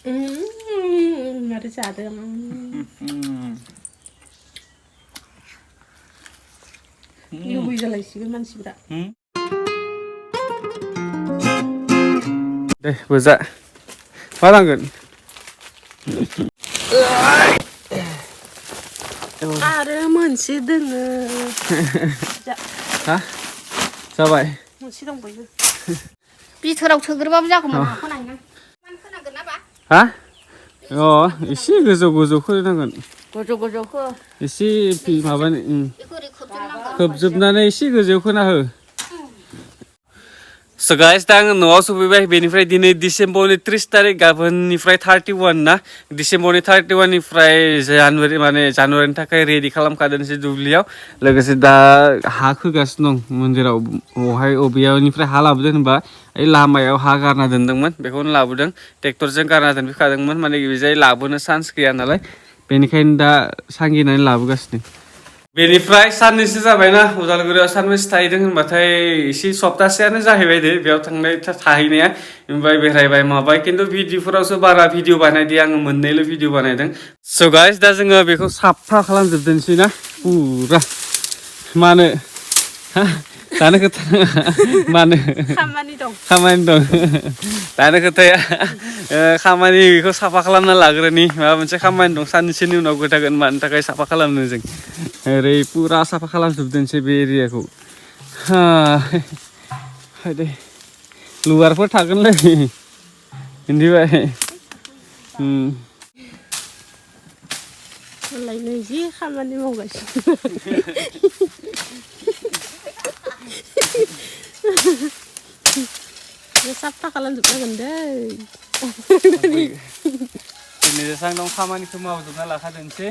मारै जादों लुबै जालायसिगोन मानसिफ्रा दे बोजा मा लांगोन आरो मोनसे दोङो हा जाबाय मोनसे दंबायो बिथोराव सोग्रोबाबो जागौमोन हाखौ नायना मान खोनांगोन ना बा हा अ एसे गोजौ गोजौ खोनांगोन गोजौ गोजौ हो एसे माबानि खोबजोबनानै एसे गोजौ खोना हो So guys, दा आङो न'आव सफैबाय बेनिफ्राय दिनै डिसेम्बरनि 30 तारिख गाबोननिफ्राय 31 ना डिसेम्बरनि 31 निफ्राय जानुवारिनि थाखाय रेडि खालामखादोंसै दुब्लियाव लोगोसे दा हा खोगासिनो दं मन्दिराव अबेयावनिफ्राय हा लाबोदों होनबा ओइ लामायाव हा गारना दोनदोंमोन बेखौनो लाबोदों ट्रेक्टरजों गारना दोनफैखादोंमोन माने बेजाय लाबोनो चान्स गैया नालाय बेनिखायनो दा सांगिनानै लाबोगासिनो बेनिफ्राय साननैसो जाबायना उदालगुरियाव साननैसो थाहैदों होनबाथाय एसे सप्तासेयानो जाहैबाय दे बेयाव थाहैनाया ओमफ्राय बेरायबाय माबाय खिन्थु भिडिअफोरावसो बारा भिडिअ बानायदों आङो मोननैल' भिडिअ बानायदों स' गाइस दा जोङो बेखौ साफा खालामजोबदोंसै ना पुरा मानो दानो खोथा मानो खामानि दं दानो खोथाया खामानि बेखौ साफा खालामना लाग्रोनि माबा मोनसे खामानि दं साननैसोनि उनाव खोथागोन मानि थाखाय साफा खालामनो जों ओरै पुरा साफा खालामजोबदोंसै बे एरियाखौ दे लुवारफोर थागोनलै मिथिबाय मालायनो जि खामानि मावगासिनो साफा खालामजोबनांगोन दै दिनै जेसां दं खामानिखौ मावजोबना लाखादोंसै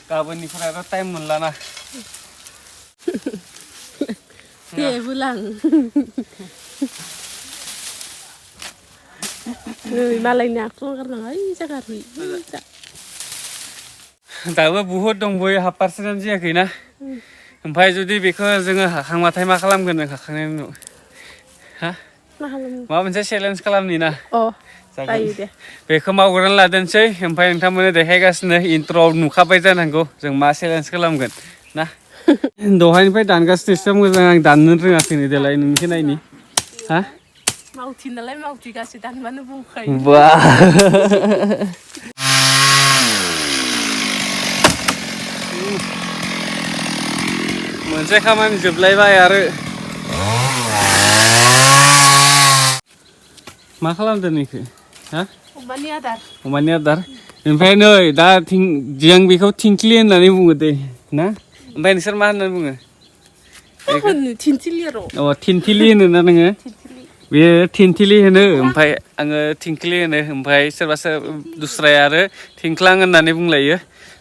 गाबोननिफ्राय आरो टाइम मोनलाना दे बोलां नै मालायनि आखायाव गारनाङा ओइ जागारहै दाबो बुहुद दंबयो हाफ पारसेन्टआनो जायाखैना ओमफ्राय जुदि बेखौ जोङो हाखांबाथाय मा खालामगोन जों हाखांनायनि उनाव हा माबा मोनसे चेलेन्ज खालामनि ना जागोन बेखौ मावग्रोनानै लादोंसै ओमफ्राय नोंथांमोननो देखायगासिनो इन्ट्र'आव नुखाबाय जानांगौ जों मा चेलेन्ज खालामगोन ना दहायनिफ्राय दानगासिनो एसे मोजां आं दाननो रोङाखै नै देलाय नोंनिखौ नायनि हा मावथि नालाय मावथि गासै दानबानो बुंखायो बा मोनसे खामानि जोबलायबाय आरो मा खालामदों नोंखो हा अमानि आदार ओमफ्राय नै दा जों बेखौ थिंख्लि होननानै बुङो दे ना ओमफ्राय नोंसोर मा होननानै बुङो थिनथिलि अ थिनथिलि होनोना नोङो बे थिनथिलि होनो ओमफ्राय आङो थिंख्लि होनो ओमफ्राय सोरबा दुस्राया आरो थिंख्लां होननानै बुंलायो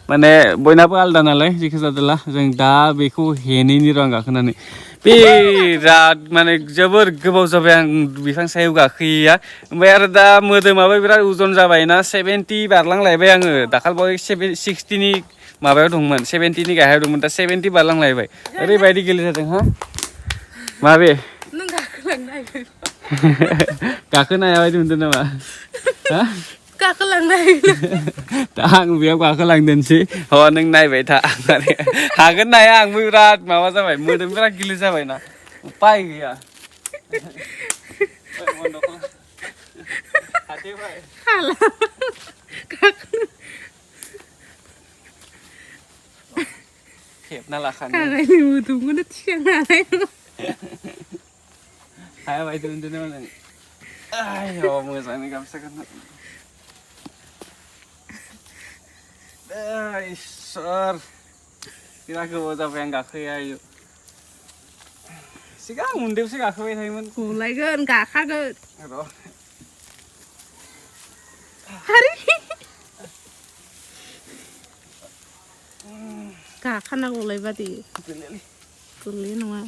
माने बयनाबो आलदा नालाय जेखि जादोला जों दा बेखौ हेनैनि र' आं गाखोनानै बिराद माने जोबोर गोबाव जाबाय आं बिफां सायाव गाखोयैया ओमफ्राय आरो दा मोदोमाबो बिराद उजन जाबायना 70 बारलांलायबाय आङो दाखालिबावै 60नि माबायाव दंमोन 70नि गाहायाव दंमोन दा 70 बारलांलायबाय ओरैबायदि गेले जादों हा माबे नों गाखोलांनो हागोन गाखोनो हाया बायदि मोनदों नामा हा गाखोलांनो हागोन दा आं बेयाव गाखोलांदोंसै नों नायबाय था हागोन ना हाया आंबो बिराद माबा जाबाय मोदोम बिराद गिलिर जाबायना उपाय गैया खेबना लाखानो मोदोमखौनो थिखांनो हानाय नङा हाया बायदि मोनदों नामा नों आयौ मोजाङै गामसा गानना इसोर बिराद गोबाव जाबाय आं गाखोयैया सिगां उन्दैयावसो गाखोबाय थायोमोन गलायगोन गाखागोन र' गाखानांगौलाय बादि गोरलै नङा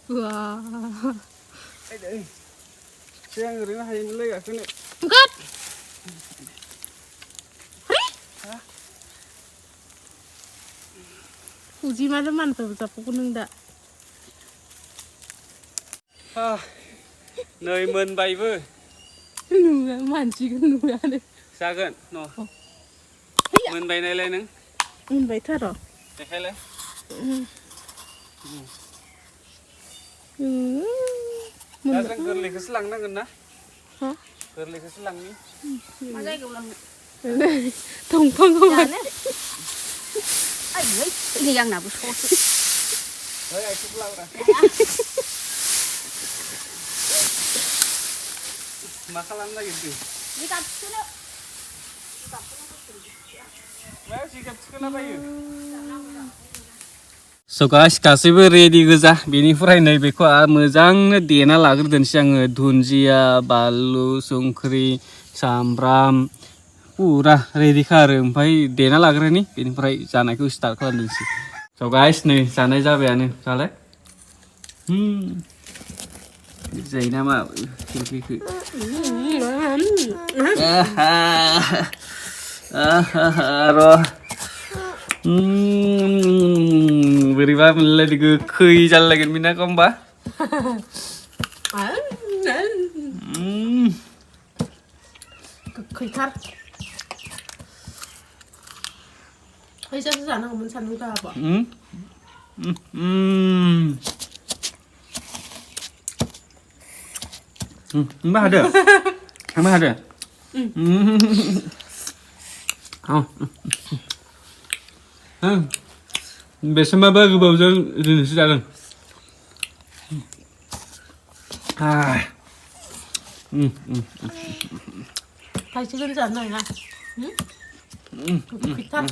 बा सिगां ओरैनो हायोमोनलै गाखोनो फुजिमाजों मानफोर जाफौगोन नों दा नै मोनबायबो नुवा मानसिखौ नुवानो जागोन न' मोनबाय नायलाय नों मोनबायथार' देखायलाय दा जों गोरलैखौसो लांनांगोन ना गोरलैखौसो लांनि मा जायगायाव लांनो दंफांखौ जानो आयै नै आंनाबो स'सो ओइ आइखौबो लाब्रा मा खालामनो नागिरदों जिगाब थिखोनो मायाव जिगाब थिखोलाबायो स' गाइस गासैबो रेडि गोजा बेनिफ्राय नैबेखौ मोजांनो देना लाग्रोदोंसै आङो दुन्दिया बानलु संख्रि सामब्राम पुरा रेडिखा आरो ओमफ्राय देना लाग्रोनि बेनिफ्राय जानायखौ स्टार्ट खालामनोसै स' गाइस नै जानाय जाबायानो जालाय जायो नामा ओंख्रिखौ र' बोरैबा मोनलायदो गोखै जालायगोन बिना होमबा गोखैथार फैसासो जानांगौमोन सानदुं गाबा मा हादो मा हादो बेसेबांबा गोबावजों दिनैसो जादों थाइसेखौनो जानो हाया गोखैथार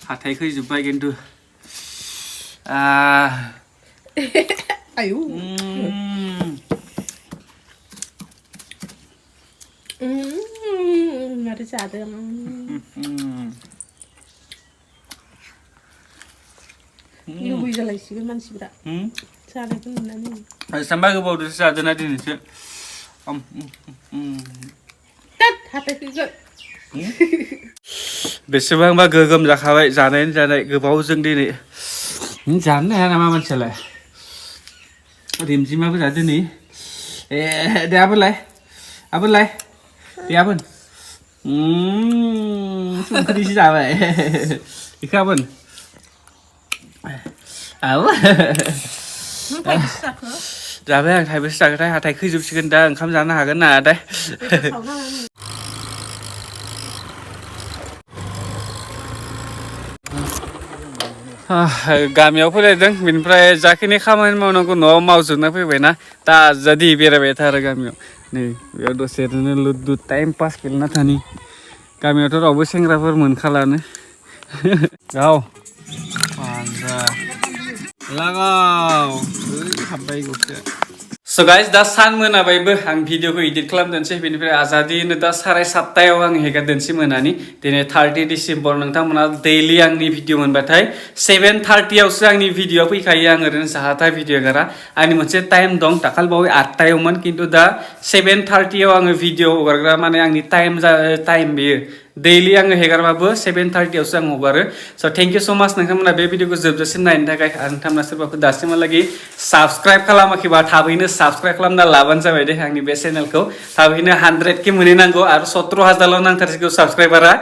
हाथायखौ जोब्बाय खिन्थु hayw मारै जादों लुबै जालायसिगोन मानसिफ्रा जानायखौ नुनानै सानबा गोबावदोसो जादोंना दिनैसो हाथायखौ बेसेबांबा गोगोम जाखाबाय जानायानो जानाय गोबावजों दिनै जानो हाया नामा मानसियालाय रिमजिमाबो जादो नै दे आबोनलाय दे आबोन संख्रिसो जाबाय बेखौ आबोन जाबाय आं थाइबेसे जागोनथाय हाथाय खैजोबसिगोन दा ओंखाम जानो हागोन ना दा गामियाव फैलायदों बेनिफ्राय जाखिनि खामानि मावनांगौ न'आव मावजोबना फैबायना दा आजादि बेरायबाय थारो गामियाव नै बेयाव दसे ओरैनो लुदु टाइम पास गेलेना थानि गामियावथ' रावबो सेंग्राफोर मोनखालानो गाव लागाव हाब्बाय गौसो स' गाइस दा सान मोनाबायबो आं भिडिअखौ एडिट खालामदोंसै बेनिफ्राय आजादिनो दा 7:30 आं हेगारदोंसै मोनानि दिनै 30 डिसेम्बर नोंथांमोना दैलि आंनि भिडिअ मोनबाथाय 7:30 आंनि भिडिअ फैखायो आं ओरैनो जाहाथा भिडिअ हेगारा आंनि मोनसे टाइम दं दाखालिबावै 8:00 खिन्थु दा 7:30 आङो भिडिअ हगारग्रा माने आंनि टाइम बेयो दैलि आङो हेगारबाबो 7:30 आं हगारो स' थेंक इउ स' माच नोंथांमोना बे भिडिअखौ जोबजासिम नायनो थाखाय आरो नोंथांमोना सोरबाफोर दासिमहालागै साबस्क्राइब खालामाखैबा थाबैनो साबस्क्राइब खालामना लाबानो जाबाय दे आंनि बे चेनेलखौ थाबैनो 100K मोनहैनांगौ आरो 17,000 नांथारसिगौ साबस्क्राइबारा